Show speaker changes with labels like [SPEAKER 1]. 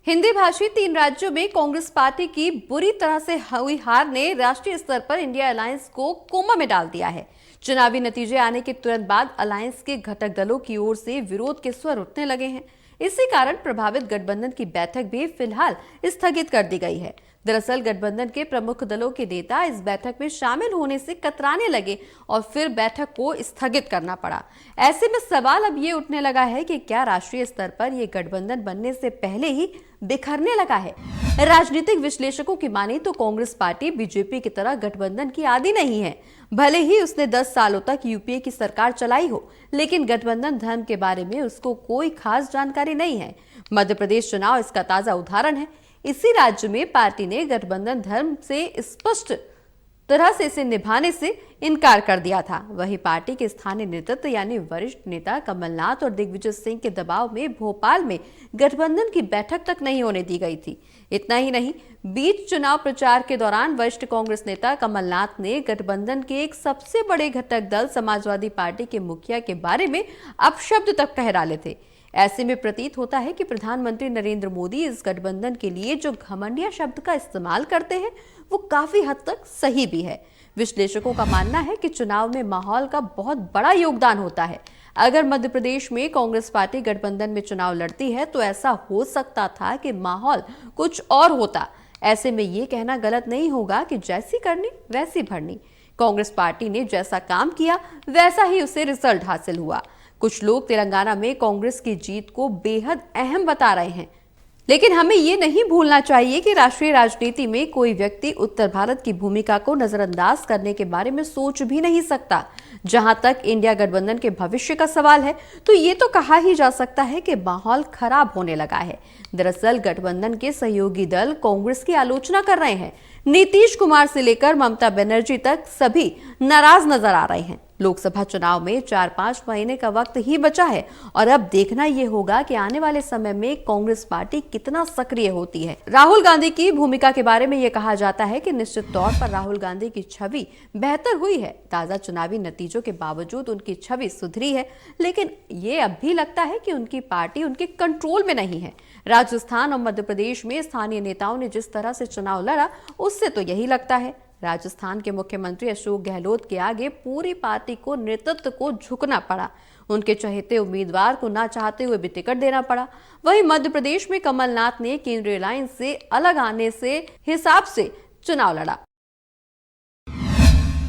[SPEAKER 1] हिंदी भाषी 3 राज्यों में कांग्रेस पार्टी की बुरी तरह से हुई हार ने राष्ट्रीय स्तर पर इंडिया अलायंस को कोमा में डाल दिया है। चुनावी नतीजे आने के तुरंत बाद अलायंस के घटक दलों की ओर से विरोध के स्वर उठने लगे हैं। इसी कारण प्रभावित गठबंधन की बैठक भी फिलहाल स्थगित कर दी गई है। दरअसल गठबंधन के प्रमुख दलों के नेता इस बैठक में शामिल होने से कतराने लगे और फिर बैठक को स्थगित करना पड़ा। ऐसे में सवाल अब ये उठने लगा है कि क्या राष्ट्रीय स्तर पर यह गठबंधन बनने से पहले ही बिखरने लगा है। राजनीतिक विश्लेषकों की माने तो कांग्रेस पार्टी बीजेपी की तरह गठबंधन की आदी नहीं है। भले ही उसने 10 सालों तक यूपीए की सरकार चलाई हो, लेकिन गठबंधन धर्म के बारे में उसको कोई खास जानकारी नहीं है। मध्य प्रदेश चुनाव इसका ताजा उदाहरण है। इसी राज्य में पार्टी ने गठबंधन धर्म से स्पष्ट तरह से इसे निभाने से इनकार कर दिया था। वहीं पार्टी के स्थानीय नेतृत्व यानी वरिष्ठ नेता कमलनाथ और दिग्विजय सिंह के दबाव में भोपाल में गठबंधन की बैठक तक नहीं होने दी गई थी। इतना ही नहीं, बीच चुनाव प्रचार के दौरान वरिष्ठ कांग्रेस नेता कमलनाथ ने गठबंधन के एक सबसे बड़े घटक दल समाजवादी पार्टी के मुखिया के बारे में अपशब्द तक कह डाले थे। ऐसे में प्रतीत होता है कि प्रधानमंत्री नरेंद्र मोदी इस गठबंधन के लिए जो घमंडिया शब्द का इस्तेमाल करते हैं वो काफी हद तक सही भी है। विश्लेषकों का मानना है कि चुनाव में माहौल का बहुत बड़ा योगदान होता है। अगर मध्य प्रदेश में कांग्रेस पार्टी गठबंधन में चुनाव लड़ती है तो ऐसा हो सकता था कि माहौल कुछ और होता। ऐसे में ये कहना गलत नहीं होगा कि जैसी करनी वैसी भरनी। कांग्रेस पार्टी ने जैसा काम किया वैसा ही उसे रिजल्ट हासिल हुआ। कुछ लोग तेलंगाना में कांग्रेस की जीत को बेहद अहम बता रहे हैं, लेकिन हमें ये नहीं भूलना चाहिए कि राष्ट्रीय राजनीति में कोई व्यक्ति उत्तर भारत की भूमिका को नजरअंदाज करने के बारे में सोच भी नहीं सकता। जहां तक इंडिया गठबंधन के भविष्य का सवाल है तो ये तो कहा ही जा सकता है कि माहौल खराब होने लगा है। दरअसल गठबंधन के सहयोगी दल कांग्रेस की आलोचना कर रहे हैं। नीतीश कुमार से लेकर ममता बनर्जी तक सभी नाराज नजर आ रहे हैं। लोकसभा चुनाव में 4-5 महीने का वक्त ही बचा है और अब देखना यह होगा कि आने वाले समय में कांग्रेस पार्टी कितना सक्रिय होती है। राहुल गांधी की भूमिका के बारे में यह कहा जाता है कि निश्चित तौर पर राहुल गांधी की छवि बेहतर हुई है। ताजा चुनावी नतीजों के बावजूद उनकी छवि सुधरी है, लेकिन ये अब भी लगता है कि उनकी पार्टी उनके कंट्रोल में नहीं है। राजस्थान और मध्य प्रदेश में स्थानीय नेताओं ने जिस तरह से चुनाव लड़ा उससे तो यही लगता है। राजस्थान के मुख्यमंत्री अशोक गहलोत के आगे पूरी पार्टी को नेतृत्व को झुकना पड़ा। उनके चहेते उम्मीदवार को ना चाहते हुए भी टिकट देना पड़ा। वहीं मध्य प्रदेश में कमलनाथ ने केंद्रीय लाइन से अलग आने से हिसाब से चुनाव लड़ा।